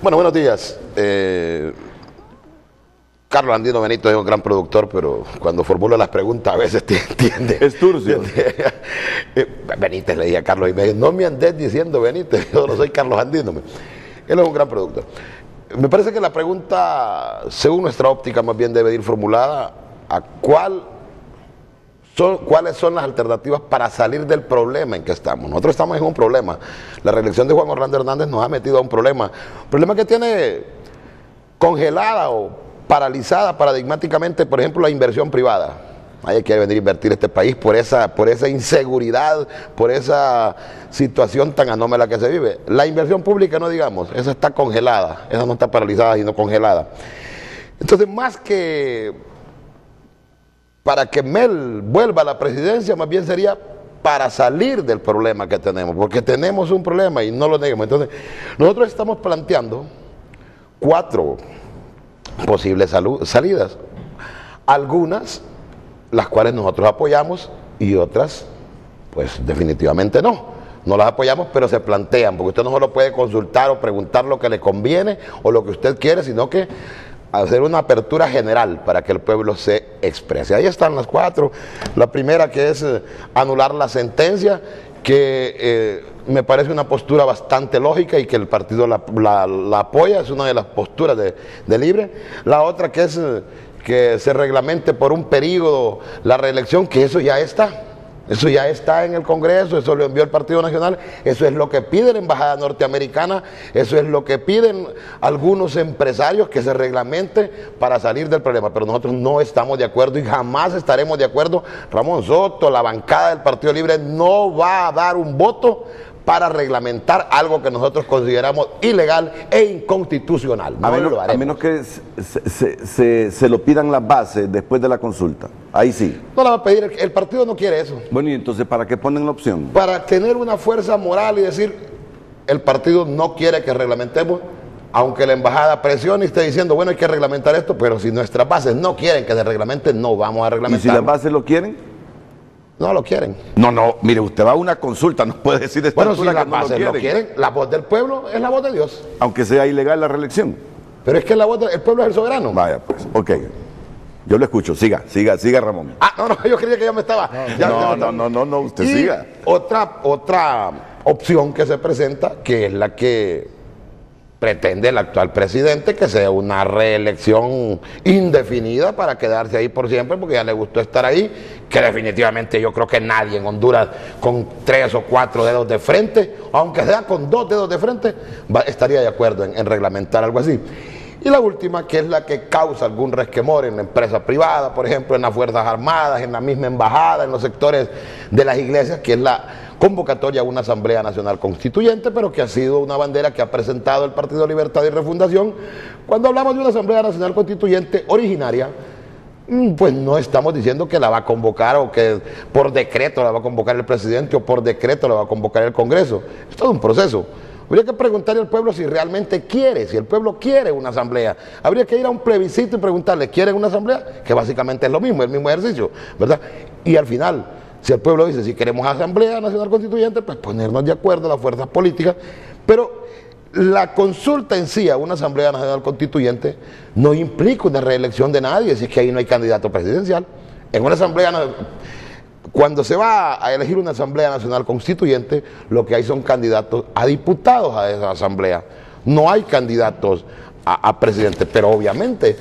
Bueno, buenos días. Carlos Andino Benito es un gran productor, pero cuando formula las preguntas a veces tiende. Es turcio. Benítez, le dije a Carlos y me dijo, no me andes diciendo Benítez, yo no soy Carlos Andino. Él es un gran productor. Me parece que la pregunta, según nuestra óptica, más bien debe ir formulada a cuáles son las alternativas para salir del problema en que estamos. Nosotros estamos en un problema. La reelección de Juan Orlando Hernández nos ha metido a un problema que tiene congelada o paralizada paradigmáticamente, por ejemplo, la inversión privada. Hay que venir a invertir este país por esa inseguridad, por esa situación tan anómala que se vive. La inversión pública, no digamos, esa está congelada, esa no está paralizada, sino congelada. Entonces, más que para que Mel vuelva a la presidencia, más bien sería para salir del problema que tenemos, porque tenemos un problema y no lo negamos. Entonces, nosotros estamos planteando 4 posibles salidas, algunas las cuales nosotros apoyamos y otras pues definitivamente no las apoyamos, pero se plantean, porque usted no solo puede consultar o preguntar lo que le conviene o lo que usted quiere, sino que hacer una apertura general para que el pueblo se exprese. Ahí están las 4. La primera, que es anular la sentencia, que me parece una postura bastante lógica y que el partido la apoya, es una de las posturas de Libre. La otra, que es que se reglamente por un periodo la reelección, que eso ya está en el Congreso, eso lo envió el Partido Nacional, eso es lo que pide la Embajada Norteamericana, eso es lo que piden algunos empresarios, que se reglamente para salir del problema, pero nosotros no estamos de acuerdo y jamás estaremos de acuerdo. Ramón Soto, la bancada del Partido Libre no va a dar un voto para reglamentar algo que nosotros consideramos ilegal e inconstitucional. A menos que se lo pidan las bases después de la consulta. Ahí sí. No la va a pedir, el partido no quiere eso. Bueno, y entonces, ¿para qué ponen la opción? Para tener una fuerza moral y decir, el partido no quiere que reglamentemos, aunque la embajada presione y esté diciendo, bueno, hay que reglamentar esto, pero si nuestras bases no quieren que se reglamente, no vamos a reglamentar. ¿Y si las bases lo quieren? No lo quieren. No, mire, usted va a una consulta, no puede decir de esta bueno, si las que no bases lo quieren, la voz del pueblo es la voz de Dios. Aunque sea ilegal la reelección. Pero es que la voz del pueblo es el soberano. Vaya, pues, ok. Yo lo escucho, siga, Ramón. No, yo creía que ya me estaba. No, usted siga. Otra opción que se presenta, que es la que pretende el actual presidente, que sea una reelección indefinida para quedarse ahí por siempre, porque ya le gustó estar ahí, que definitivamente yo creo que nadie en Honduras con 3 o 4 dedos de frente, aunque sea con 2 dedos de frente, estaría de acuerdo en reglamentar algo así. Y la última, que es la que causa algún resquemor en la empresa privada, por ejemplo, en las Fuerzas Armadas, en la misma embajada, en los sectores de las iglesias, que es la convocatoria a una Asamblea Nacional Constituyente, pero que ha sido una bandera que ha presentado el Partido Libertad y Refundación. Cuando hablamos de una Asamblea Nacional Constituyente originaria, pues no estamos diciendo que la va a convocar o que por decreto la va a convocar el presidente o por decreto la va a convocar el Congreso. Es todo un proceso. Habría que preguntarle al pueblo si realmente quiere, si el pueblo quiere una asamblea. Habría que ir a un plebiscito y preguntarle, ¿quieren una asamblea? Que básicamente es lo mismo, el mismo ejercicio, ¿verdad? Y al final, si el pueblo dice, si queremos asamblea nacional constituyente, pues ponernos de acuerdo las fuerzas políticas. Pero la consulta en sí a una asamblea nacional constituyente no implica una reelección de nadie, si es que ahí no hay candidato presidencial. En una asamblea, cuando se va a elegir una asamblea nacional constituyente, lo que hay son candidatos a diputados a esa asamblea. No hay candidatos a presidente, pero obviamente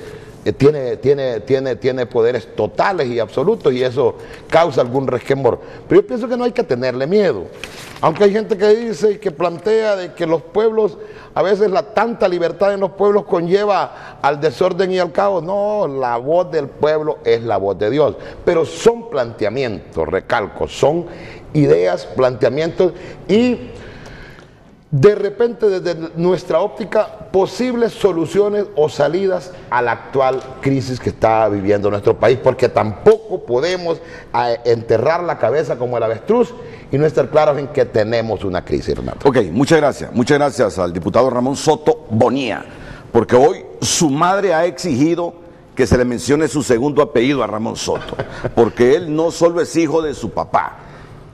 tiene poderes totales y absolutos y eso causa algún resquemor. Pero yo pienso que no hay que tenerle miedo. Aunque hay gente que dice y que plantea de que los pueblos, a veces la tanta libertad en los pueblos conlleva al desorden y al caos. No, la voz del pueblo es la voz de Dios. Pero son planteamientos, recalco, son ideas, planteamientos y de repente desde nuestra óptica posibles soluciones o salidas a la actual crisis que está viviendo nuestro país, porque tampoco podemos enterrar la cabeza como el avestruz y no estar claros en que tenemos una crisis, Renato. Ok, muchas gracias al diputado Ramón Soto Bonilla, porque hoy su madre ha exigido que se le mencione su segundo apellido a Ramón Soto, porque él no solo es hijo de su papá.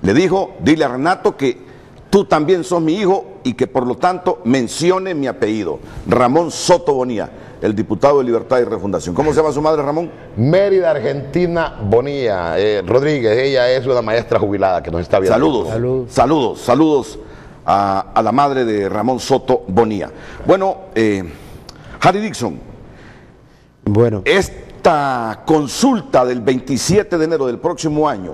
Le dijo, dile a Renato que tú también sos mi hijo y que por lo tanto mencione mi apellido. Ramón Soto Bonilla, el diputado de Libertad y Refundación. ¿Cómo se llama su madre, Ramón? Mérida Argentina Bonilla Rodríguez. Ella es una maestra jubilada que nos está viendo. Saludos a la madre de Ramón Soto Bonilla. Bueno, Harry Dixon, bueno, esta consulta del 27 de enero del próximo año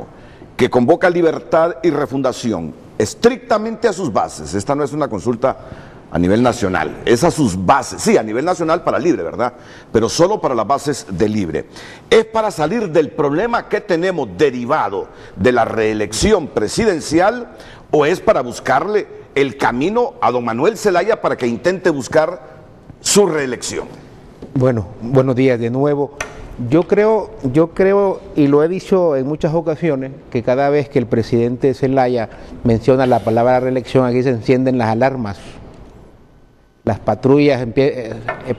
que convoca Libertad y Refundación estrictamente a sus bases, esta no es una consulta a nivel nacional, es a sus bases, sí, a nivel nacional para Libre, ¿verdad? Pero solo para las bases de Libre. Es para salir del problema que tenemos derivado de la reelección presidencial, o es para buscarle el camino a don Manuel Zelaya para que intente buscar su reelección. Bueno, buenos días de nuevo. Yo creo, y lo he dicho en muchas ocasiones, que cada vez que el presidente Zelaya menciona la palabra reelección, aquí se encienden las alarmas. Las patrullas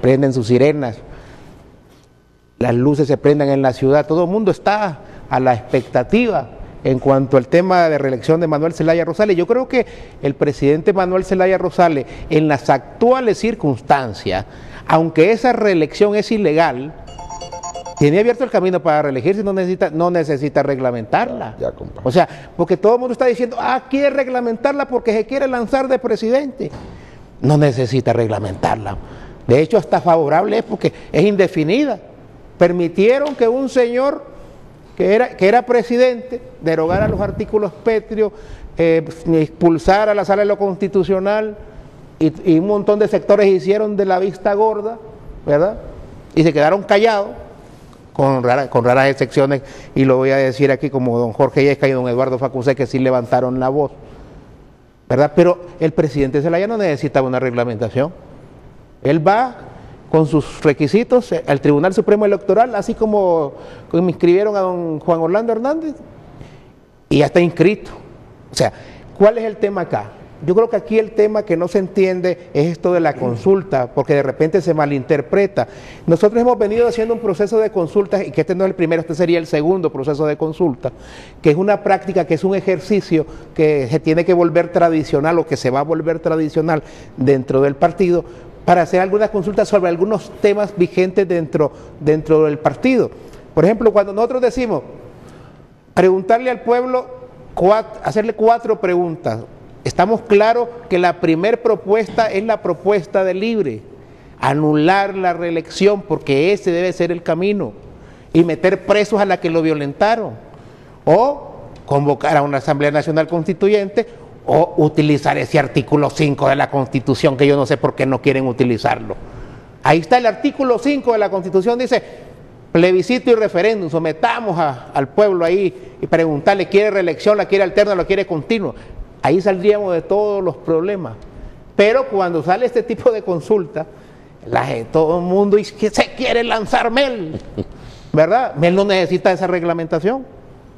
prenden sus sirenas, las luces se prenden en la ciudad, todo el mundo está a la expectativa en cuanto al tema de reelección de Manuel Zelaya Rosales. Yo creo que el presidente Manuel Zelaya Rosales, en las actuales circunstancias, aunque esa reelección es ilegal, tiene abierto el camino para reelegirse, no necesita reglamentarla. Ya, compadre. O sea, porque todo el mundo está diciendo, quiere reglamentarla porque se quiere lanzar de presidente. No necesita reglamentarla. De hecho, hasta favorable es porque es indefinida. Permitieron que un señor que era presidente derogara los artículos pétreos, expulsara la sala de lo constitucional, y un montón de sectores hicieron de la vista gorda, ¿verdad? Y se quedaron callados, con raras excepciones, y lo voy a decir aquí como don Jorge Yesca y don Eduardo Facusé, que sí levantaron la voz, ¿verdad? Pero el presidente Zelaya no necesita una reglamentación. Él va con sus requisitos al Tribunal Supremo Electoral, así como me inscribieron a don Juan Orlando Hernández, y ya está inscrito. O sea, ¿cuál es el tema acá? Yo creo que aquí el tema que no se entiende es esto de la consulta, porque de repente se malinterpreta. Nosotros hemos venido haciendo un proceso de consulta, y que este no es el primero, este sería el segundo proceso de consulta, que es una práctica, que es un ejercicio que se tiene que volver tradicional, o que se va a volver tradicional dentro del partido, para hacer algunas consultas sobre algunos temas vigentes dentro del partido. Por ejemplo, cuando nosotros decimos preguntarle al pueblo, hacerle 4 preguntas, estamos claros que la primer propuesta es la propuesta de Libre, anular la reelección, porque ese debe ser el camino, y meter presos a la que lo violentaron, o convocar a una Asamblea Nacional Constituyente, o utilizar ese artículo 5 de la Constitución, que yo no sé por qué no quieren utilizarlo. Ahí está el artículo 5 de la Constitución, dice plebiscito y referéndum, sometamos al pueblo ahí y preguntarle, ¿quiere reelección, la quiere alterna, la quiere continua? Ahí saldríamos de todos los problemas. Pero cuando sale este tipo de consulta, todo el mundo dice que se quiere lanzar Mel, ¿verdad? Mel no necesita esa reglamentación.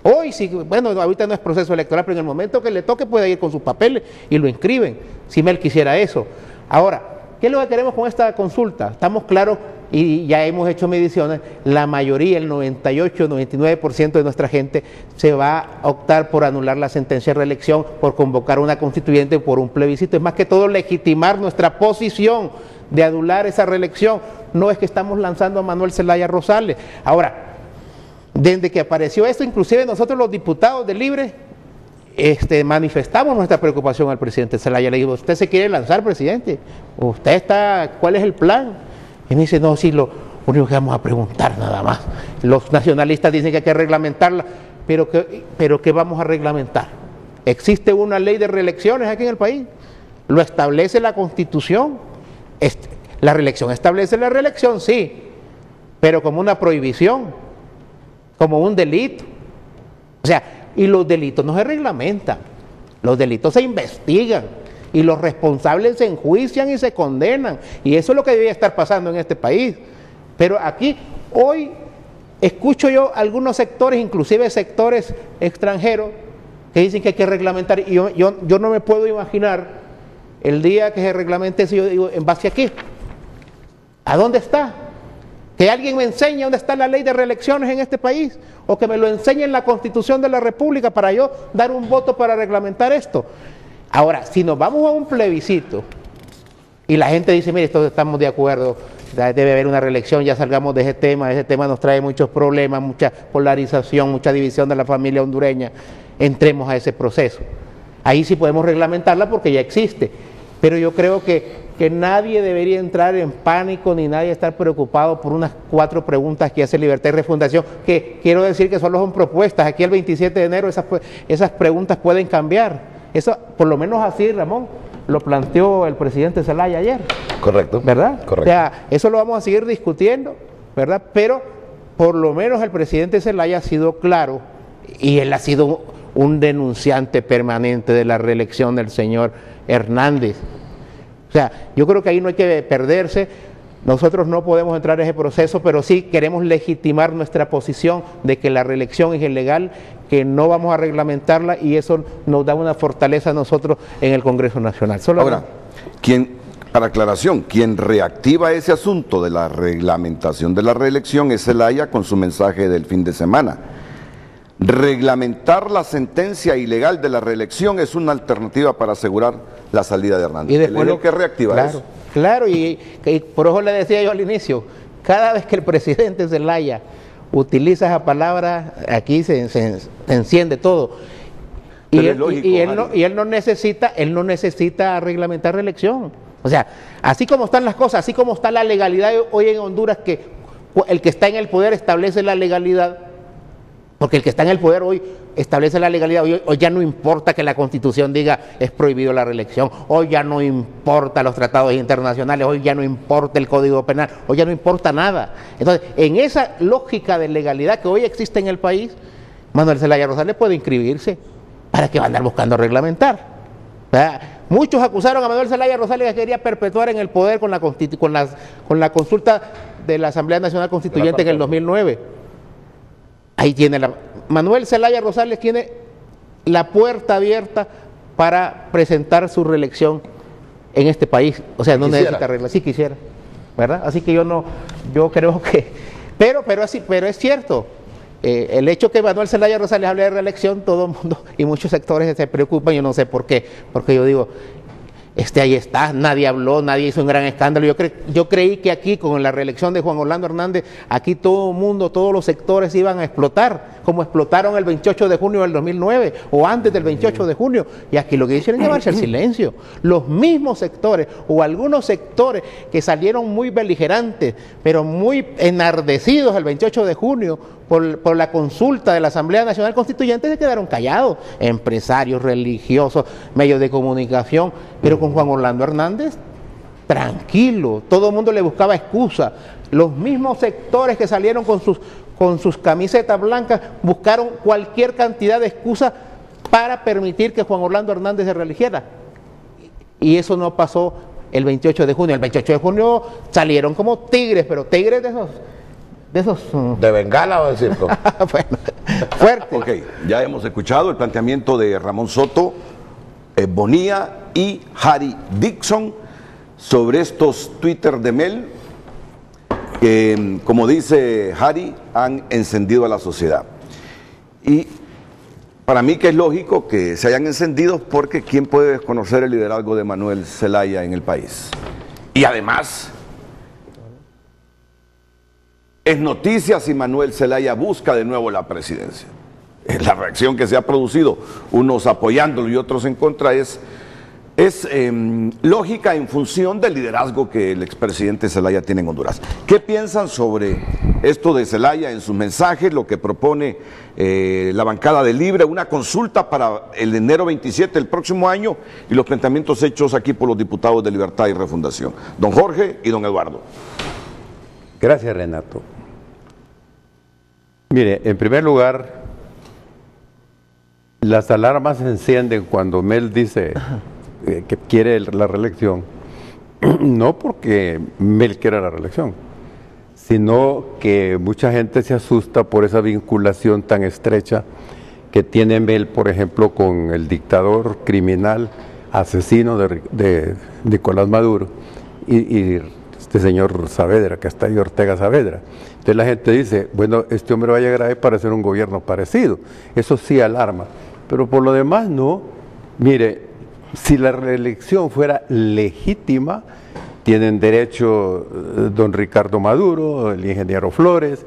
Hoy sí, bueno, ahorita no es proceso electoral, pero en el momento que le toque puede ir con sus papeles y lo inscriben, si Mel quisiera eso. Ahora, ¿qué es lo que queremos con esta consulta? Estamos claros, y ya hemos hecho mediciones, la mayoría, el 98, 99% de nuestra gente se va a optar por anular la sentencia de reelección, por convocar una constituyente, por un plebiscito. Es más que todo legitimar nuestra posición de anular esa reelección. No es que estamos lanzando a Manuel Zelaya Rosales. Ahora, desde que apareció esto, inclusive nosotros los diputados de Libre manifestamos nuestra preocupación al presidente Zelaya. Le digo, ¿usted se quiere lanzar, presidente? ¿Cuál es el plan? Y me dice, no, sí, lo único que vamos a preguntar nada más. Los nacionalistas dicen que hay que reglamentarla, pero ¿qué vamos a reglamentar? Existe una ley de reelecciones aquí en el país, lo establece la Constitución. La reelección establece la reelección, sí, pero como una prohibición, como un delito. O sea, y los delitos no se reglamentan, los delitos se investigan, y los responsables se enjuician y se condenan, y eso es lo que debería estar pasando en este país. Pero aquí, hoy, escucho yo algunos sectores, inclusive sectores extranjeros, que dicen que hay que reglamentar, y yo no me puedo imaginar el día que se reglamente eso. Yo digo, ¿en base a qué? ¿A dónde está? Que alguien me enseñe dónde está la ley de reelecciones en este país, o que me lo enseñe en la Constitución de la República para yo dar un voto para reglamentar esto. Ahora, si nos vamos a un plebiscito y la gente dice, mire, todos estamos de acuerdo, debe haber una reelección, ya salgamos de ese tema nos trae muchos problemas, mucha polarización, mucha división de la familia hondureña, entremos a ese proceso. Ahí sí podemos reglamentarla porque ya existe, pero yo creo que nadie debería entrar en pánico ni nadie estar preocupado por unas 4 preguntas que hace Libertad y Refundación, que quiero decir que solo son propuestas. Aquí el 27 de enero esas preguntas pueden cambiar. Eso, por lo menos así, Ramón, lo planteó el presidente Zelaya ayer. Correcto. ¿Verdad? Correcto. O sea, eso lo vamos a seguir discutiendo, ¿verdad? Pero por lo menos el presidente Zelaya ha sido claro y él ha sido un denunciante permanente de la reelección del señor Hernández. O sea, yo creo que ahí no hay que perderse. Nosotros no podemos entrar en ese proceso, pero sí queremos legitimar nuestra posición de que la reelección es ilegal, que no vamos a reglamentarla y eso nos da una fortaleza a nosotros en el Congreso Nacional. Ahora, para aclaración, quien reactiva ese asunto de la reglamentación de la reelección es Zelaya con su mensaje del fin de semana. Reglamentar la sentencia ilegal de la reelección es una alternativa para asegurar la salida de Hernández. Y después lo que reactiva eso. Claro, y por eso le decía yo al inicio, cada vez que el presidente Zelaya utiliza esa palabra, aquí se enciende todo. Y él no necesita reglamentar reelección. O sea, así como están las cosas, así como está la legalidad hoy en Honduras, que el que está en el poder establece la legalidad, porque el que está en el poder hoy establece la legalidad, hoy ya no importa que la Constitución diga es prohibido la reelección, hoy ya no importa los tratados internacionales, hoy ya no importa el Código Penal, hoy ya no importa nada. Entonces, en esa lógica de legalidad que hoy existe en el país, Manuel Zelaya Rosales puede inscribirse. ¿Para qué va a andar buscando reglamentar? ¿Verdad? Muchos acusaron a Manuel Zelaya Rosales que quería perpetuar en el poder con la consulta de la Asamblea Nacional Constituyente en el 2009. Ahí tiene Manuel Zelaya Rosales tiene la puerta abierta para presentar su reelección en este país. O sea, no necesita reglas. Sí quisiera, ¿verdad? Así que yo creo que, pero es cierto. El hecho que Manuel Zelaya Rosales hable de reelección, todo el mundo y muchos sectores se preocupan, yo no sé por qué, porque yo digo, ahí está, nadie habló, nadie hizo un gran escándalo. Yo creí que aquí con la reelección de Juan Orlando Hernández, aquí todo el mundo, todos los sectores iban a explotar, como explotaron el 28 de junio del 2009 o antes del 28 de junio, y aquí lo que hicieron es llevarse al silencio. Los mismos sectores o algunos sectores que salieron muy beligerantes, pero muy enardecidos el 28 de junio por la consulta de la Asamblea Nacional Constituyente, se quedaron callados. Empresarios, religiosos, medios de comunicación, pero con Juan Orlando Hernández, tranquilo, todo el mundo le buscaba excusa. Los mismos sectores que salieron con sus camisetas blancas buscaron cualquier cantidad de excusas para permitir que Juan Orlando Hernández se reeligiera. Y eso no pasó el 28 de junio. El 28 de junio salieron como tigres, pero tigres de esos... ¿De bengala o de circo? Bueno, fuerte. Ok, ya hemos escuchado el planteamiento de Ramón Soto, Bonilla y Harry Dixon sobre estos Twitter de Mel que, como dice Harry, han encendido a la sociedad. Y para mí que es lógico que se hayan encendido, porque ¿quién puede desconocer el liderazgo de Manuel Zelaya en el país? Y además, es noticia si Manuel Zelaya busca de nuevo la presidencia. La reacción que se ha producido, unos apoyándolo y otros en contra, es lógica en función del liderazgo que el expresidente Zelaya tiene en Honduras. ¿Qué piensan sobre esto de Zelaya en sus mensajes, lo que propone la bancada de Libre, una consulta para el enero 27 del próximo año, y los planteamientos hechos aquí por los diputados de Libertad y Refundación? Don Jorge y don Eduardo. Gracias, Renato. Mire, en primer lugar, las alarmas se encienden cuando Mel dice que quiere la reelección, no porque Mel quiera la reelección, sino que mucha gente se asusta por esa vinculación tan estrecha que tiene Mel, por ejemplo, con el dictador criminal, asesino de Nicolás Maduro y este señor Saavedra, que está ahí, Ortega Saavedra. Entonces la gente dice, bueno, este hombre va a llegar ahí para hacer un gobierno parecido. Eso sí alarma, pero por lo demás no. Mire, si la reelección fuera legítima, tienen derecho don Ricardo Maduro, el ingeniero Flores,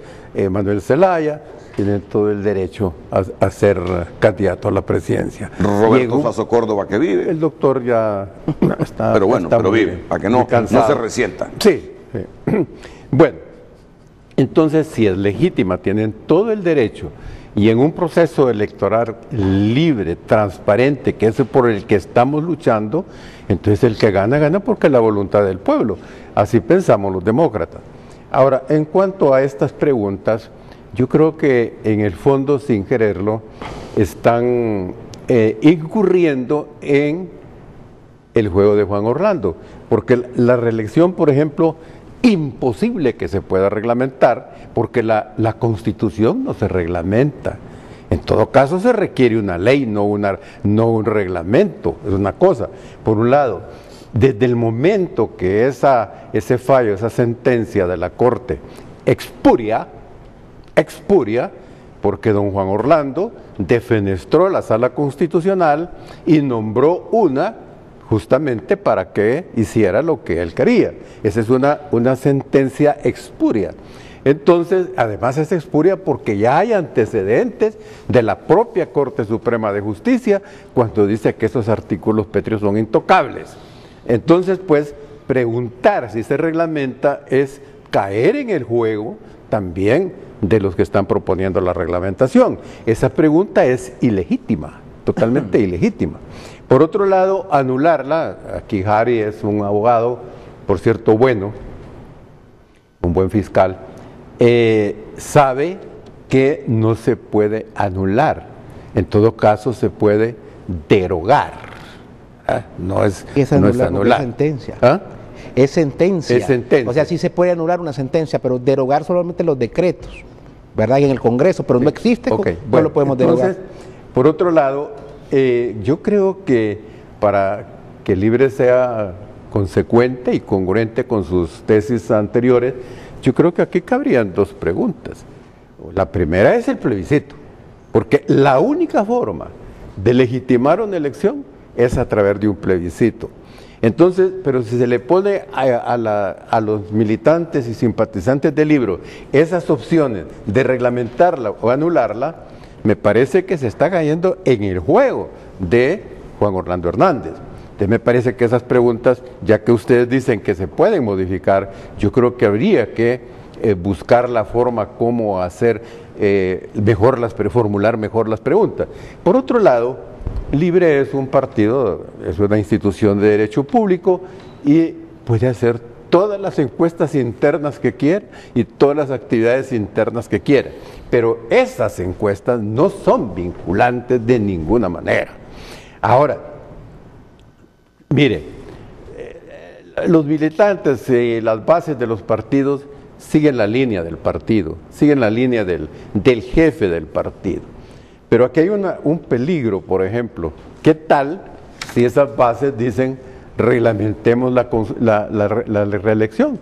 Manuel Zelaya, tienen todo el derecho a ser candidato a la presidencia. Roberto Faso Córdoba, que vive. El doctor ya está. Pero bueno, pero vive, para que no se resienta. Sí, sí. Bueno, entonces si es legítima, tienen todo el derecho, y en un proceso electoral libre, transparente, que es por el que estamos luchando, entonces el que gana, gana porque es la voluntad del pueblo. Así pensamos los demócratas. Ahora, en cuanto a estas preguntas, yo creo que en el fondo, sin quererlo, están incurriendo en el juego de Juan Orlando, porque la reelección, por ejemplo, imposible que se pueda reglamentar, porque la Constitución no se reglamenta. En todo caso se requiere una ley, no un reglamento, es una cosa. Por un lado, desde el momento que ese fallo, esa sentencia de la Corte expuria, porque don Juan Orlando defenestró la Sala Constitucional y nombró una justamente para que hiciera lo que él quería. Esa es una sentencia expuria. Entonces, además es expuria porque ya hay antecedentes de la propia Corte Suprema de Justicia cuando dice que esos artículos pétreos son intocables. Entonces, pues, preguntar si se reglamenta es caer en el juego también de los que están proponiendo la reglamentación. Esa pregunta es ilegítima, totalmente ilegítima. Por otro lado, anularla, aquí Harry es un abogado, por cierto, bueno, un buen fiscal, sabe que no se puede anular, en todo caso se puede derogar, no es anular. Es sentencia. ¿Ah? Es sentencia. Es sentencia. O sea, sí se puede anular una sentencia, pero derogar solamente los decretos, ¿verdad? Y en el Congreso, pero no existe, okay. No Bueno, lo podemos derogar. Entonces, por otro lado, yo creo que para que Libre sea consecuente y congruente con sus tesis anteriores, yo creo que aquí cabrían dos preguntas. La primera es el plebiscito, porque la única forma de legitimar una elección es a través de un plebiscito. Entonces, pero si se le pone a los militantes y simpatizantes del Libro esas opciones de reglamentarla o anularla, me parece que se está cayendo en el juego de Juan Orlando Hernández. Entonces me parece que esas preguntas, ya que ustedes dicen que se pueden modificar, yo creo que habría que buscar la forma como hacer formular mejor las preguntas. Por otro lado, Libre es un partido, es una institución de derecho público y puede hacer todas las encuestas internas que quiera y todas las actividades internas que quiera. Pero esas encuestas no son vinculantes de ninguna manera. Ahora, mire, los militantes y las bases de los partidos siguen la línea del partido, siguen la línea del jefe del partido. Pero aquí hay un peligro, por ejemplo. ¿Qué tal si esas bases dicen reglamentemos la reelección?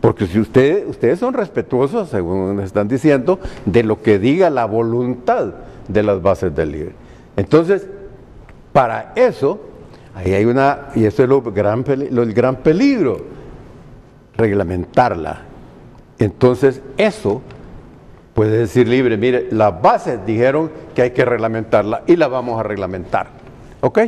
Porque si ustedes son respetuosos, según están diciendo, de lo que diga la voluntad de las bases del Libre. Entonces, para eso, ahí hay y eso es el gran peligro, reglamentarla. Entonces, eso puede decir Libre, mire, las bases dijeron que hay que reglamentarla y la vamos a reglamentar. ¿Ok?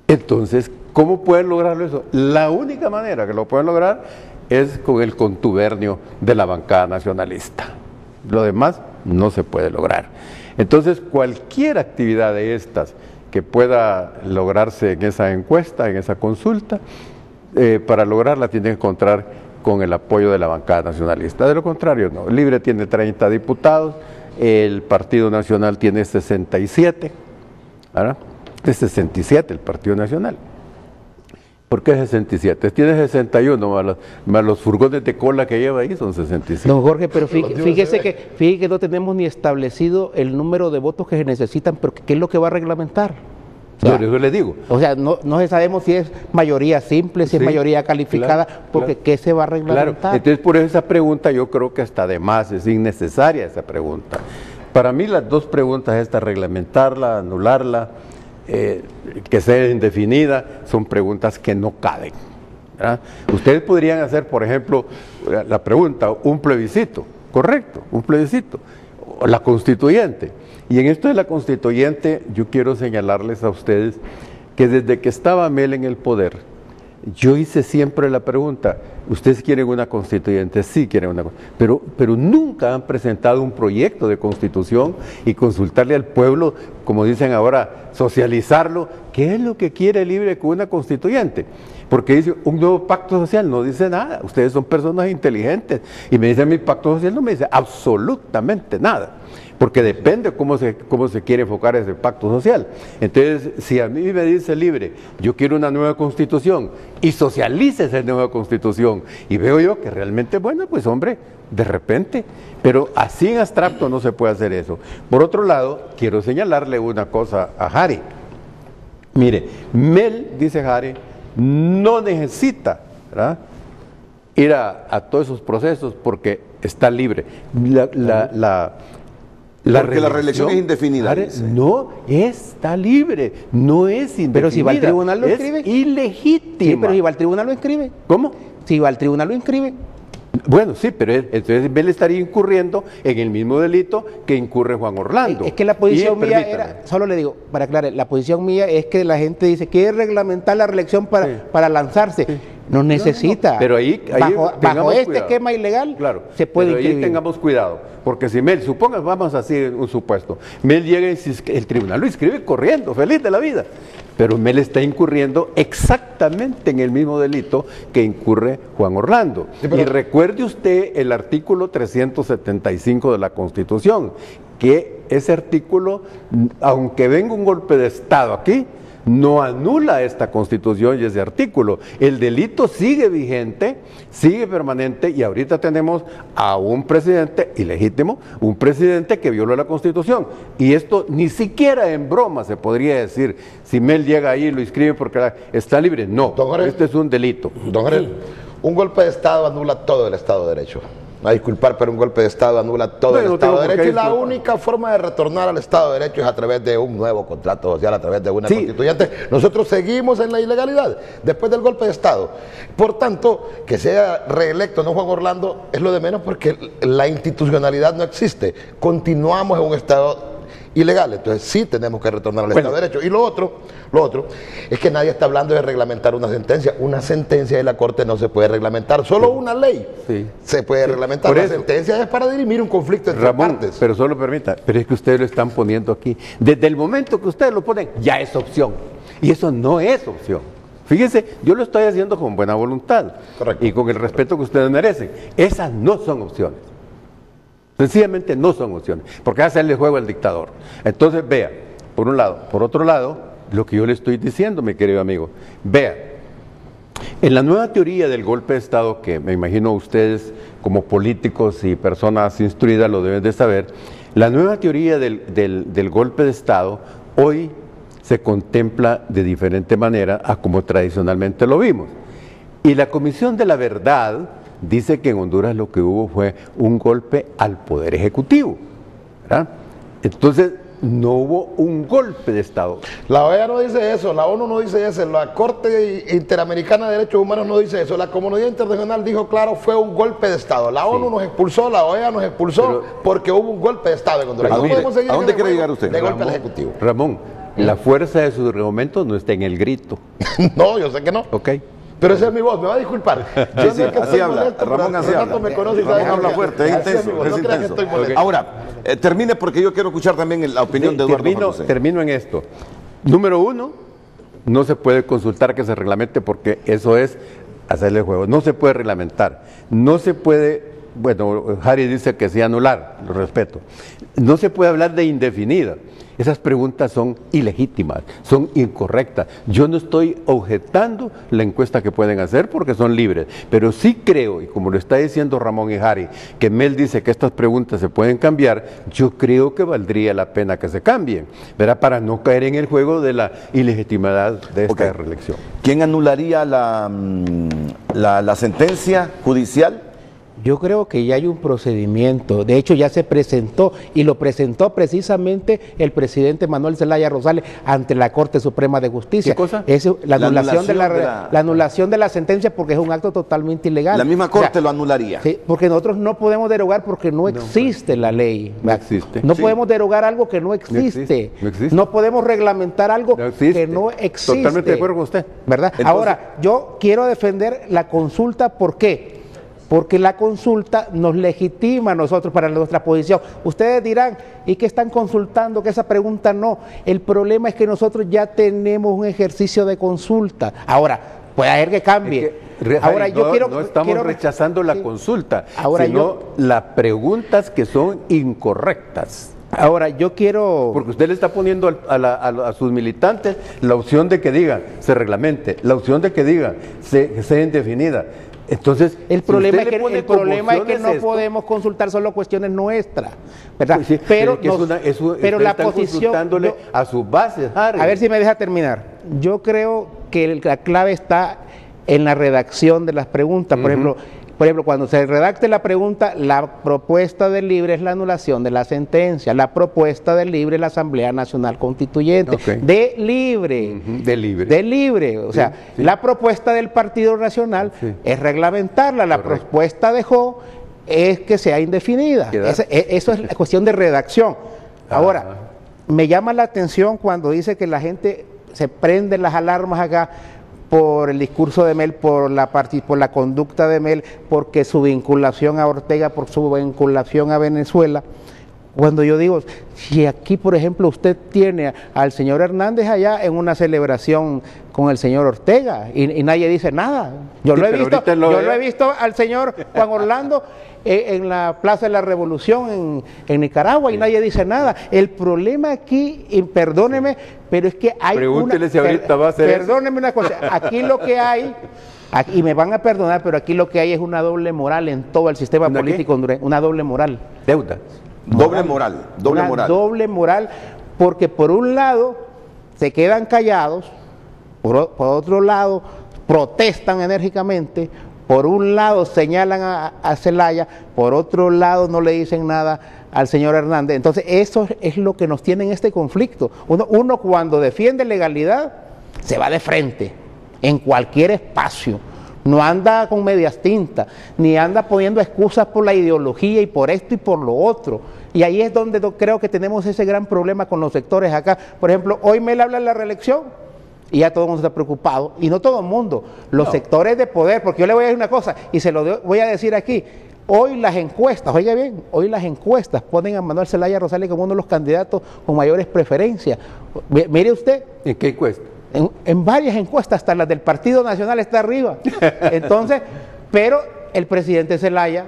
Entonces, ¿cómo pueden lograrlo eso? La única manera que lo pueden lograr es con el contubernio de la bancada nacionalista. Lo demás no se puede lograr. Entonces, cualquier actividad de estas que pueda lograrse en esa encuesta, en esa consulta, para lograrla tiene que encontrar con el apoyo de la bancada nacionalista. De lo contrario, no. Libre tiene 30 diputados, el Partido Nacional tiene 67, ¿verdad? Es 67 el Partido Nacional. ¿Por qué 67? Tiene 61, más los furgones de cola que lleva ahí son 65. Don Jorge, pero fíjese que no tenemos ni establecido el número de votos que se necesitan, pero ¿qué es lo que va a reglamentar? O sea, por eso le digo. O sea, no sabemos si es mayoría simple, si es mayoría calificada, porque ¿qué se va a reglamentar? Claro, entonces por eso esa pregunta yo creo que está de más, es innecesaria esa pregunta. Para mí las dos preguntas, esta reglamentarla, anularla, que sea indefinida, son preguntas que no caben, ¿verdad? Ustedes podrían hacer, por ejemplo, la pregunta, un plebiscito, correcto, un plebiscito, o la constituyente. Y en esto de la constituyente, yo quiero señalarles a ustedes que desde que estaba Mel en el poder, yo hice siempre la pregunta, ¿ustedes quieren una constituyente? Sí quieren una constituyente, pero nunca han presentado un proyecto de constitución y consultarle al pueblo, como dicen ahora, socializarlo, ¿qué es lo que quiere Libre con una constituyente? Porque dice, un nuevo pacto social no dice nada, ustedes son personas inteligentes, y me dicen, mi pacto social no me dice absolutamente nada. Porque depende cómo se quiere enfocar ese pacto social. Entonces, si a mí me dice Libre, yo quiero una nueva constitución, y socialice esa nueva constitución, y veo yo que realmente, bueno, pues hombre, de repente, pero así en abstracto no se puede hacer eso. Por otro lado, quiero señalarle una cosa a Harry. Mire, Mel, dice Harry, no necesita, ¿verdad?, ir a todos esos procesos porque está libre. Porque la reelección es indefinida. No, está libre, no es indefinida. Pero si va al tribunal lo inscribe. Es ilegítima. Sí, pero si va al tribunal lo inscribe. ¿Cómo? Si va al tribunal lo inscribe. Bueno, sí, pero entonces él estaría incurriendo en el mismo delito que incurre Juan Orlando. Es que la posición mía permítame. era, solo le digo, para aclarar, la posición mía es que la gente dice, quiere reglamentar la reelección para lanzarse. Sí. No necesita. Pero ahí bajo este cuidado. esquema ilegal, claro, se puede pero inscribir. ahí tengamos cuidado, porque si Mel, vamos así un supuesto, Mel llega y el tribunal lo inscribe corriendo, feliz de la vida, pero Mel está incurriendo exactamente en el mismo delito que incurre Juan Orlando. Sí, y recuerde usted el artículo 375 de la Constitución, que ese artículo, aunque venga un golpe de Estado aquí, no anula esta Constitución y ese artículo. El delito sigue vigente, sigue permanente, y ahorita tenemos a un presidente ilegítimo, un presidente que violó la Constitución. Y esto ni siquiera en broma se podría decir, si Mel llega ahí y lo inscribe porque está libre. No, este es un delito. Don Jorge, un golpe de Estado anula todo el Estado de Derecho. A disculpar, pero un golpe de Estado anula todo el Estado de Derecho, y la única forma de retornar al Estado de Derecho es a través de un nuevo contrato social, a través de una constituyente. Nosotros seguimos en la ilegalidad después del golpe de Estado. Por tanto, que sea reelecto no Juan Orlando es lo de menos, porque la institucionalidad no existe. Continuamos en un Estado ilegal, entonces sí tenemos que retornar al Estado de Derecho. Y lo otro es que nadie está hablando de reglamentar una sentencia de la Corte no se puede reglamentar, solo una ley se puede reglamentar. La sentencia es para dirimir un conflicto entre partes. Pero solo permita, pero es que ustedes lo están poniendo aquí, desde el momento que ustedes lo ponen, ya es opción, y eso no es opción. Fíjense, yo lo estoy haciendo con buena voluntad. Correcto. Y con el respeto que ustedes merecen. Esas no son opciones. Sencillamente no son opciones, porque hacerle juego al dictador. Entonces, vea, por un lado. Por otro lado, lo que yo le estoy diciendo, mi querido amigo, vea, en la nueva teoría del golpe de Estado, que me imagino ustedes como políticos y personas instruidas lo deben de saber, la nueva teoría del golpe de Estado hoy se contempla de diferente manera a como tradicionalmente lo vimos. Y la Comisión de la Verdad dice que en Honduras lo que hubo fue un golpe al Poder Ejecutivo, ¿verdad? Entonces, no hubo un golpe de Estado. La OEA no dice eso, la ONU no dice eso, la Corte Interamericana de Derechos Humanos no dice eso, la comunidad internacional dijo claro, fue un golpe de Estado. La ONU nos expulsó, la OEA nos expulsó, porque hubo un golpe de Estado en Honduras. No podemos seguir. ¿A dónde quiere llegar usted? De golpe al Ejecutivo. Ramón, la fuerza de sus argumentos no está en el grito. No, yo sé que no. Ok. Pero esa es mi voz, me va a disculpar. Yo sé que así habla, Ramón así habla. Me conoce y Ramón sabe habla que fuerte, es intenso. No creas que estoy molesto. Ahora, termine porque yo quiero escuchar también la opinión de Eduardo Juan José. Termino en esto. Número uno, no se puede consultar que se reglamente porque eso es hacerle juego. No se puede reglamentar. No se puede, bueno, Harry dice que sí anular, lo respeto. No se puede hablar de indefinida. Esas preguntas son ilegítimas, son incorrectas. Yo no estoy objetando la encuesta que pueden hacer porque son libres, pero sí creo, y como lo está diciendo Ramón y Harry, que Mel dice que estas preguntas se pueden cambiar, yo creo que valdría la pena que se cambien, ¿verdad? Para no caer en el juego de la ilegitimidad de esta reelección. ¿Quién anularía la sentencia judicial Yo creo que ya hay un procedimiento, de hecho ya se presentó y lo presentó precisamente el presidente Manuel Zelaya Rosales ante la Corte Suprema de Justicia. ¿Qué cosa? Es la anulación de la anulación de la sentencia porque es un acto totalmente ilegal. La misma Corte lo anularía. Sí, porque nosotros no podemos derogar porque no existe la ley. No existe. No Sí. podemos derogar algo que no existe. No existe. No podemos reglamentar algo No existe. que no existe. Totalmente de acuerdo con usted. ¿Verdad? Entonces- Ahora, yo quiero defender la consulta, ¿por qué? Porque la consulta nos legitima a nosotros para nuestra posición. Ustedes dirán, ¿y qué están consultando? Que esa pregunta no. El problema es que nosotros ya tenemos un ejercicio de consulta. Ahora, puede haber que cambie. Ahora, Harry, yo quiero... no estamos rechazando la sí. consulta, Ahora, sino las preguntas que son incorrectas. Ahora, yo quiero... Porque usted le está poniendo a sus militantes la opción de que diga se reglamente, la opción de que diga sea indefinida. Entonces, El si problema, usted es le que, pone el problema es que conmociones no a esto, podemos consultar solo cuestiones nuestras, ¿verdad? pues sí, pero que es pero ustedes la están posición... consultándole yo- a sus bases, Harry. a ver si me deja terminar. Yo creo que la clave está en la redacción de las preguntas. Por ejemplo, cuando se redacte la pregunta, la propuesta del libre es la anulación de la sentencia, la propuesta del libre es la Asamblea Nacional Constituyente. Ok. De libre. Ujú, de libre. De libre. O sea, sí. la propuesta del Partido Nacional Sí. es reglamentarla, la Correcto. propuesta de Jo es que sea indefinida. Queda- Eso es la cuestión de redacción. Ahora, me llama la atención cuando dice que la gente se prende las alarmas acá por el discurso de Mel, por la conducta de Mel, porque su vinculación a Ortega, por su vinculación a Venezuela. Cuando yo digo, si aquí, por ejemplo, usted tiene al señor Hernández allá en una celebración con el señor Ortega y nadie dice nada. Yo Sí, lo he pero visto, ahorita lo yo veo. lo he visto al señor Juan Orlando en la Plaza de la Revolución en Nicaragua y nadie dice nada. El problema aquí, y perdóneme, pero es que hay Pregúntele si ahorita va a hacer eso. Perdóneme una cosa, aquí lo que hay, y me van a perdonar, pero aquí lo que hay es una doble moral en todo el sistema ¿Una qué? político hondureño, una doble moral. Deuda. Doble moral, doble Una moral. doble moral, porque por un lado se quedan callados, por otro lado protestan enérgicamente, por un lado señalan a Zelaya, por otro lado no le dicen nada al señor Hernández. Entonces eso es lo que nos tiene en este conflicto. Uno cuando defiende legalidad se va de frente en cualquier espacio. No anda con medias tintas, ni anda poniendo excusas por la ideología y por esto y por lo otro. Y ahí es donde creo que tenemos ese gran problema con los sectores acá. Por ejemplo, hoy Mel habla de la reelección y ya todo el mundo está preocupado. Y no todo el mundo, los sectores de poder, porque yo le voy a decir una cosa y se lo voy a decir aquí. Hoy las encuestas, oiga bien, hoy las encuestas ponen a Manuel Zelaya Rosales como uno de los candidatos con mayores preferencias. Mire usted, ¿En qué encuesta? en varias encuestas, hasta las del Partido Nacional está arriba. Entonces, pero el presidente Zelaya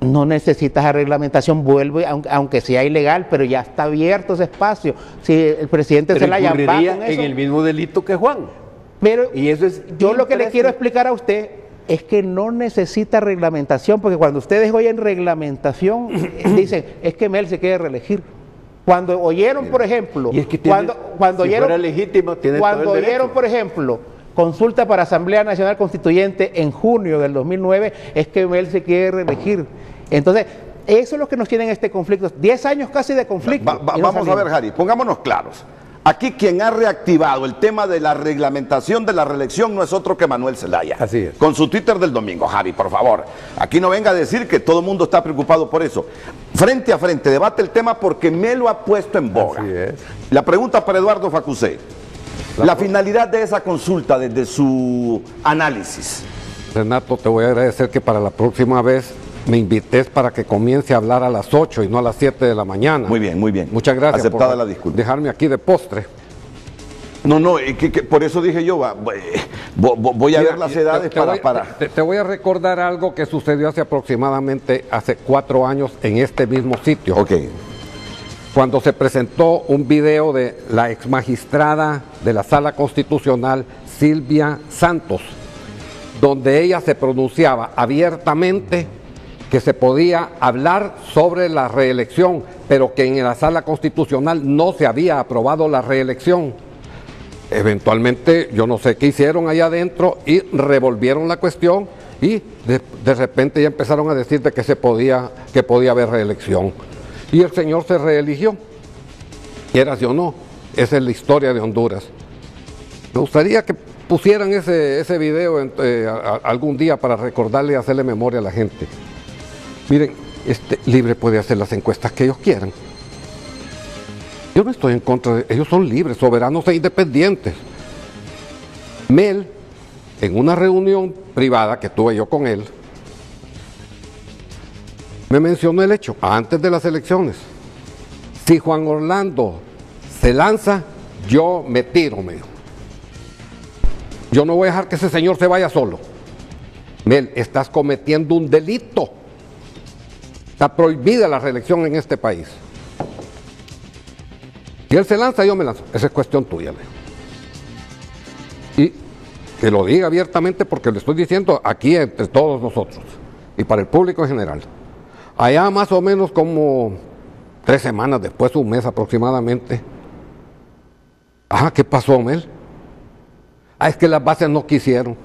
no necesita esa reglamentación, vuelve, aunque sea ilegal, pero ya está abierto ese espacio. Si el presidente Pero Zelaya va incurriría con en eso, el mismo delito que Juan. pero Y eso es yo lo que le quiero imprescindible. explicar a usted es que no necesita reglamentación, porque cuando ustedes oyen reglamentación, dicen, es que Mel se quiere reelegir. Cuando oyeron, por ejemplo, Y es que tiene- cuando si oyeron, fuera legítimo, tiene todo cuando el derecho. oyeron, por ejemplo, consulta para Asamblea Nacional Constituyente en junio del 2009, es que Mel se quiere reelegir. Entonces, eso es lo que nos tiene en este conflicto. 10 años casi de conflicto. y no Vamos a salimos. ver, Harry, pongámonos claros. Aquí quien ha reactivado el tema de la reglamentación de la reelección no es otro que Manuel Zelaya. Así es. Con su Twitter del domingo, Javi, por favor. Aquí no venga a decir que todo el mundo está preocupado por eso. Frente a frente, debate el tema porque me lo ha puesto en boga. Así es. La pregunta para Eduardo Facusé. La finalidad de esa consulta desde su análisis. Renato, te voy a agradecer que para la próxima vez me invites para que comience a hablar a las 8 y no a las 7 de la mañana. Muy bien, muy bien. Muchas gracias Aceptada por la disculpa. dejarme aquí de postre. No, por eso dije yo, voy a Mira, ver las edades para... Te voy a recordar algo que sucedió hace 4 años en este mismo sitio. Ok. Cuando se presentó un video de la ex magistrada de la Sala Constitucional, Silvia Santos, donde ella se pronunciaba abiertamente que se podía hablar sobre la reelección, pero que en la Sala Constitucional no se había aprobado la reelección. Eventualmente, yo no sé qué hicieron allá adentro y revolvieron la cuestión y de repente ya empezaron a decir de que podía haber reelección. Y el señor se reeligió, quieras o no. Esa es la historia de Honduras. Me gustaría que pusieran ese video algún día para recordarle y hacerle memoria a la gente. Miren, Libre puede hacer las encuestas que ellos quieran. Yo no estoy en contra de ellos, son libres, soberanos e independientes. Mel, en una reunión privada que tuve yo con él, me mencionó el hecho, antes de las elecciones: si Juan Orlando se lanza, yo me tiro, me dijo. Yo no voy a dejar que ese señor se vaya solo. Mel, estás cometiendo un delito. Está prohibida la reelección en este país. Si él se lanza, yo me lanzo. Esa es cuestión tuya, le digo. Y que lo diga abiertamente, porque le estoy diciendo aquí entre todos nosotros y para el público en general. Allá más o menos como 3 semanas después, un mes aproximadamente. ¿Qué pasó, Mel? Es que las bases no quisieron.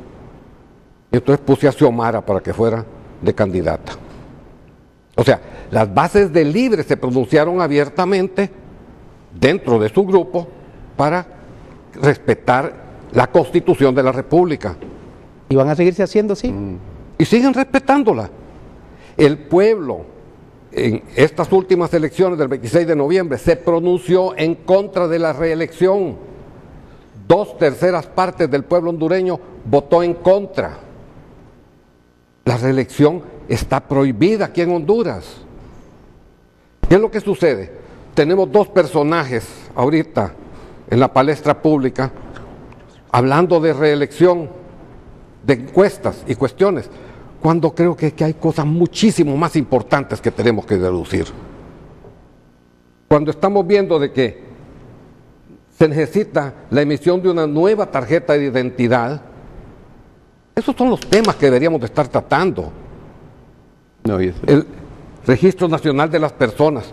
Y entonces puse a Xiomara para que fuera de candidata. O sea, las bases de Libre se pronunciaron abiertamente dentro de su grupo para respetar la Constitución de la República. ¿Y van a seguirse haciendo así? Y siguen respetándola. El pueblo, en estas últimas elecciones del 26 de noviembre, se pronunció en contra de la reelección. 2/3 partes del pueblo hondureño votó en contra. La reelección está prohibida aquí en Honduras. ¿Qué es lo que sucede? Tenemos 2 personajes ahorita en la palestra pública hablando de reelección, de encuestas y cuestiones, cuando creo que hay cosas muchísimo más importantes que tenemos que deducir. Cuando estamos viendo de que se necesita la emisión de una nueva tarjeta de identidad, esos son los temas que deberíamos de estar tratando. El Registro Nacional de las Personas.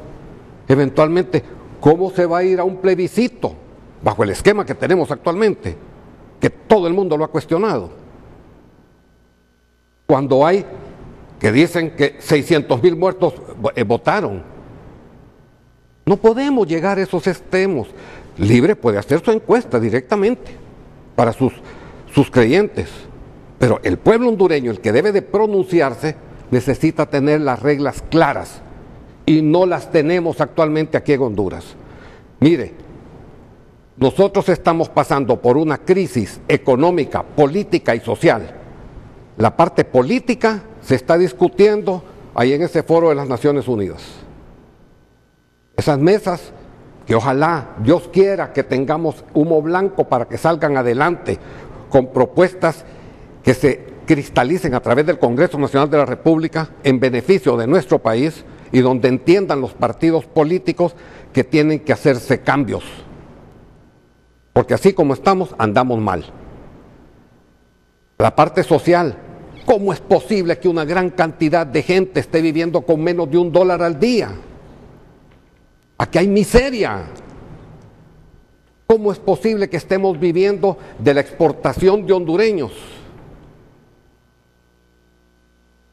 Eventualmente, ¿cómo se va a ir a un plebiscito bajo el esquema que tenemos actualmente? Que todo el mundo lo ha cuestionado. Cuando hay que dicen que 600,000 muertos votaron. No podemos llegar a esos extremos. Libre puede hacer su encuesta directamente para sus creyentes, pero el pueblo hondureño, el que debe de pronunciarse, necesita tener las reglas claras y no las tenemos actualmente aquí en Honduras. Mire, nosotros estamos pasando por una crisis económica, política y social. La parte política se está discutiendo ahí en ese foro de las Naciones Unidas. Esas mesas que ojalá, Dios quiera, que tengamos humo blanco para que salgan adelante con propuestas que se cristalicen a través del Congreso Nacional de la República en beneficio de nuestro país y donde entiendan los partidos políticos que tienen que hacerse cambios. Porque así como estamos, andamos mal. La parte social, ¿cómo es posible que una gran cantidad de gente esté viviendo con menos de $1 al día? Aquí hay miseria. ¿Cómo es posible que estemos viviendo de la exportación de hondureños?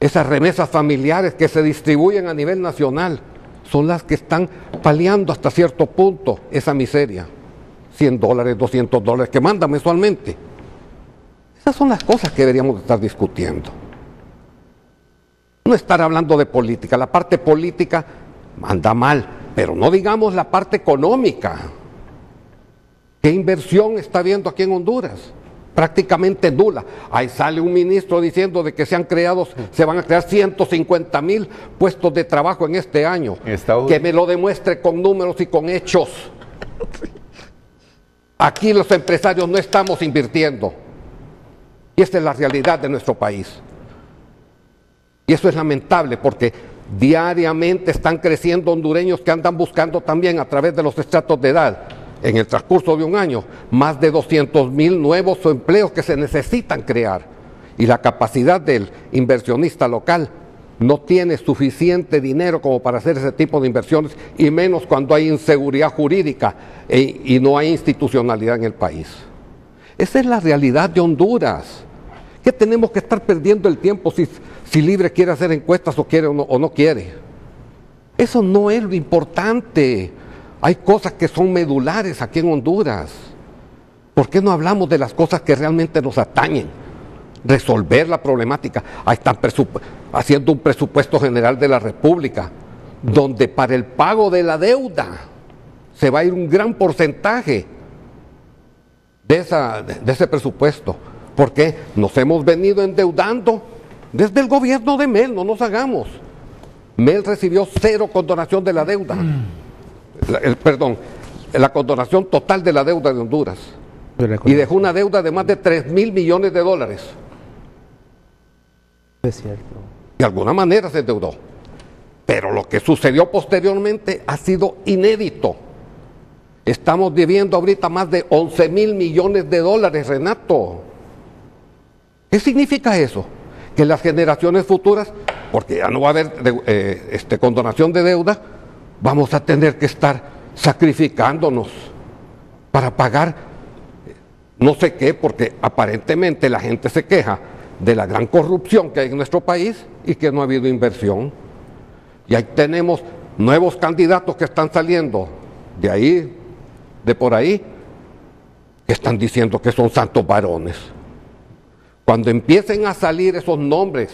Esas remesas familiares que se distribuyen a nivel nacional son las que están paliando hasta cierto punto esa miseria. $100, $200 que mandan mensualmente. Esas son las cosas que deberíamos estar discutiendo. No estar hablando de política. La parte política anda mal, pero no digamos la parte económica. ¿Qué inversión está habiendo aquí en Honduras? Prácticamente nula. Ahí sale un ministro diciendo de que se van a crear 150,000 puestos de trabajo en este año. Que me lo demuestre con números y con hechos. Aquí los empresarios no estamos invirtiendo. Y esta es la realidad de nuestro país. Y eso es lamentable porque diariamente están creciendo hondureños que andan buscando también a través de los estratos de edad, en el transcurso de un año, más de 200,000 nuevos empleos que se necesitan crear. Y la capacidad del inversionista local no tiene suficiente dinero como para hacer ese tipo de inversiones, y menos cuando hay inseguridad jurídica y no hay institucionalidad en el país. Esa es la realidad de Honduras. qué tenemos que estar perdiendo el tiempo si Libre quiere hacer encuestas o no quiere? Eso no es lo importante. Hay cosas que son medulares aquí en Honduras. ¿Por qué no hablamos de las cosas que realmente nos atañen? Resolver la problemática. Ahí están haciendo un presupuesto general de la República, donde para el pago de la deuda se va a ir un gran porcentaje de ese presupuesto. ¿Por qué? Nos hemos venido endeudando desde el gobierno de Mel, no nos hagamos. Mel recibió 0 condonación de la deuda. La condonación total de la deuda de Honduras. Y dejó una deuda de más de 3.000 millones de dólares. Es cierto. De alguna manera se endeudó. Pero lo que sucedió posteriormente ha sido inédito. Estamos debiendo ahorita más de 11.000 millones de dólares, Renato. ¿Qué significa eso? Que las generaciones futuras, porque ya no va a haber condonación de deuda, vamos a tener que estar sacrificándonos para pagar no sé qué, porque aparentemente la gente se queja de la gran corrupción que hay en nuestro país y que no ha habido inversión. Y ahí tenemos nuevos candidatos que están saliendo de ahí, de por ahí, que están diciendo que son santos varones. Cuando empiecen a salir esos nombres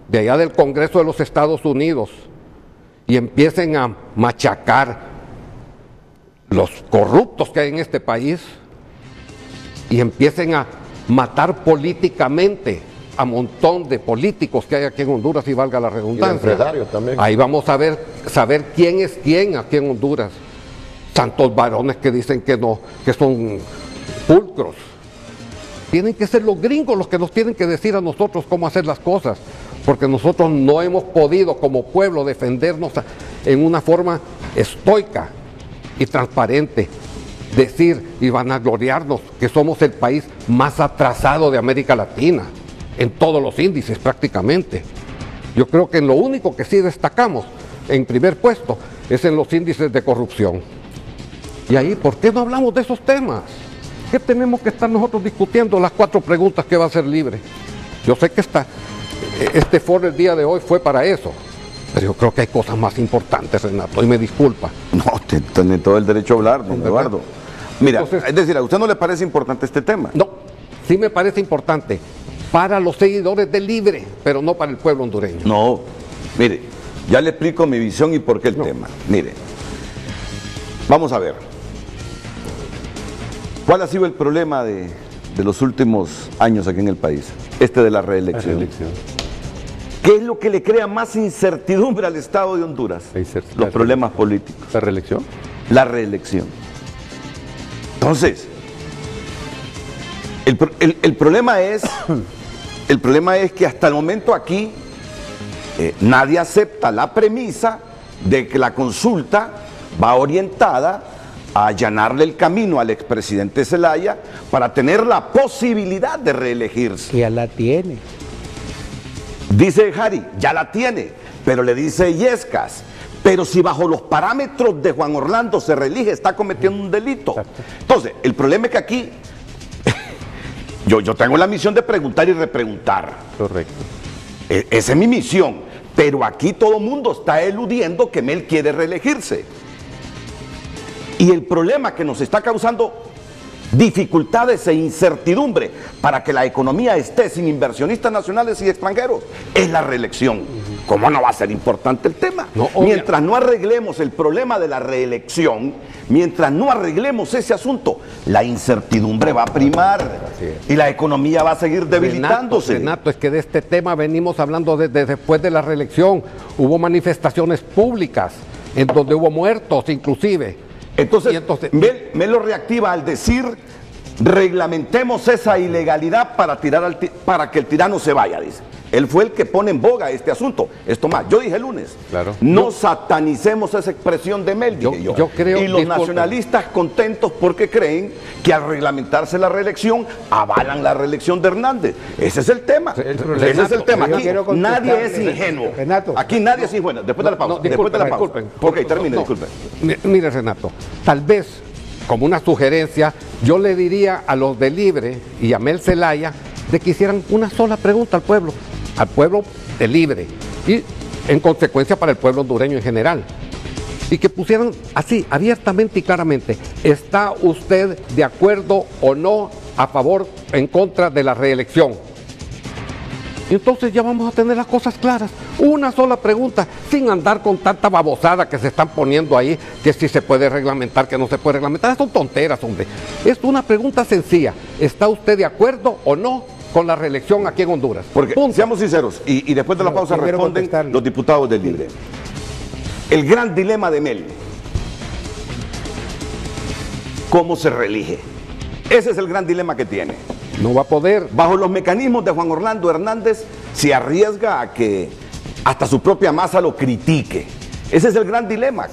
de allá del Congreso de los Estados Unidos y empiecen a machacar los corruptos que hay en este país y empiecen a matar políticamente a montón de políticos que hay aquí en Honduras, y valga la redundancia. Y empresarios también. Ahí vamos a saber quién es quién aquí en Honduras. Santos varones que dicen que no, que son pulcros. Tienen que ser los gringos los que nos tienen que decir a nosotros cómo hacer las cosas, porque nosotros no hemos podido como pueblo defendernos en una forma estoica y transparente. Decir y vanagloriarnos que somos el país más atrasado de América Latina, en todos los índices prácticamente. Yo creo que en lo único que sí destacamos, en primer puesto, es en los índices de corrupción. Y ahí, ¿por qué no hablamos de esos temas? ¿Qué tenemos que estar nosotros discutiendo las 4 preguntas que va a ser Libre? Yo sé que este foro el día de hoy fue para eso, pero yo creo que hay cosas más importantes, Renato, y me disculpa. No, tiene todo el derecho a hablar, don Eduardo. Mira, Entonces, es decir, ¿a usted no le parece importante este tema? No, sí me parece importante para los seguidores de Libre, pero no para el pueblo hondureño. No, mire, ya le explico mi visión y por qué el tema. Mire, vamos a ver. ¿Cuál ha sido el problema de los últimos años aquí en el país? De la reelección. ¿Qué es lo que le crea más incertidumbre al Estado de Honduras? Los problemas políticos. ¿La reelección? La reelección. Entonces, el problema es que hasta el momento aquí nadie acepta la premisa de que la consulta va orientada a allanarle el camino al expresidente Zelaya para tener la posibilidad de reelegirse. Que ya la tiene. Dice Jari, ya la tiene, pero le dice Yescas, pero si bajo los parámetros de Juan Orlando se reelige, está cometiendo un delito. Exacto. Entonces, el problema es que aquí yo tengo la misión de preguntar y repreguntar. Correcto. Esa es mi misión, pero aquí todo el mundo está eludiendo que Mel quiere reelegirse. Y el problema que nos está causando dificultades e incertidumbre para que la economía esté sin inversionistas nacionales y extranjeros es la reelección. ¿Cómo no va a ser importante el tema? No, mientras no arreglemos el problema de la reelección, mientras no arreglemos ese asunto, la incertidumbre va a primar y la economía va a seguir debilitándose. Renato, es que de este tema venimos hablando desde después de la reelección. Hubo manifestaciones públicas en donde hubo muertos inclusive. Entonces Mel lo reactiva al decir, reglamentemos esa ilegalidad para que el tirano se vaya, dice. Él fue el que pone en boga este asunto. Esto más, yo dije el lunes, claro. No satanicemos esa expresión de Mel, dije yo. Creo, y los nacionalistas contentos porque creen que al reglamentarse la reelección, avalan la reelección de Hernández. Ese es el tema. Ese es el tema. Aquí nadie es ingenuo. Renato. Aquí nadie es ingenuo. Después de la pausa. Después de la pausa. Ok, termine, disculpen. Mire, Renato, tal vez, como una sugerencia, yo le diría a los de Libre y a Mel Zelaya de que hicieran una sola pregunta al pueblo de libre y en consecuencia para el pueblo hondureño en general. Y que pusieran así, abiertamente y claramente, ¿está usted de acuerdo o no a favor o en contra de la reelección? Y entonces ya vamos a tener las cosas claras. Una sola pregunta, sin andar con tanta babosada que se están poniendo ahí, que si se puede reglamentar, que no se puede reglamentar. Son tonteras, hombre. Es una pregunta sencilla. ¿Está usted de acuerdo o no con la reelección aquí en Honduras? Porque, punto. seamos sinceros, y después de la pausa quiero responden contestarle. los diputados del Libre. El gran dilema de Mel, ¿cómo se reelige? Ese es el gran dilema que tiene. No va a poder. Bajo los mecanismos de Juan Orlando Hernández, se arriesga a que hasta su propia masa lo critique. Ese es el gran dilema.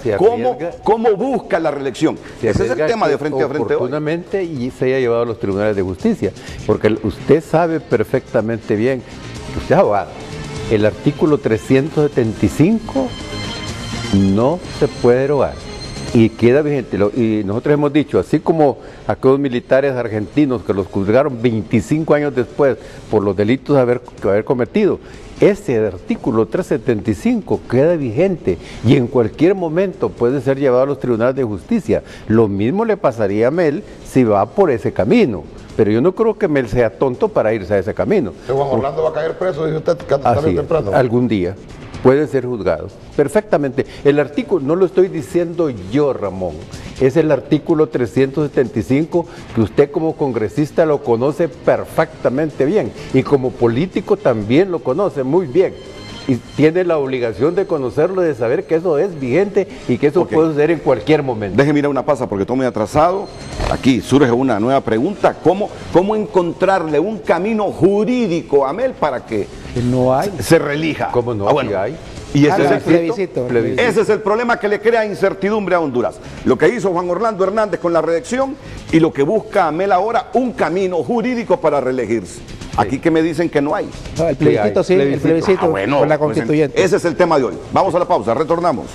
¿Cómo busca la reelección? Ese es el tema de frente a frente hoy. Oportunamente y se haya llevado a los tribunales de justicia. Porque usted sabe perfectamente bien, usted es abogado, el artículo 375 no se puede derogar y queda vigente. Y nosotros hemos dicho, así como aquellos militares argentinos que los juzgaron 25 años después por los delitos de haber cometido, ese artículo 375 queda vigente y en cualquier momento puede ser llevado a los tribunales de justicia. Lo mismo le pasaría a Mel si va por ese camino. Pero yo no creo que Mel sea tonto para irse a ese camino. Juan Orlando va a caer preso, dice usted, tarde o temprano. Algún día puede ser juzgado. Perfectamente. El artículo, no lo estoy diciendo yo, Ramón, es el artículo 375 que usted como congresista lo conoce perfectamente bien y como político también lo conoce muy bien. Y tiene la obligación de conocerlo, de saber que eso es vigente y que eso puede suceder en cualquier momento. Déjeme ir a una pausa porque estoy muy atrasado. Aquí surge una nueva pregunta. ¿Cómo encontrarle un camino jurídico a Mel para que no hay. se reelija? ¿Cómo no? Bueno, Sí hay. y ese es el plebiscito. Ese es el problema que le crea incertidumbre a Honduras. Lo que hizo Juan Orlando Hernández con la reelección y lo que busca Mel ahora, un camino jurídico para reelegirse. Aquí que me dicen que no hay. No, el plebiscito sí, el plebiscito bueno, con la pues, constituyente. ese es el tema de hoy. Vamos a la pausa, retornamos.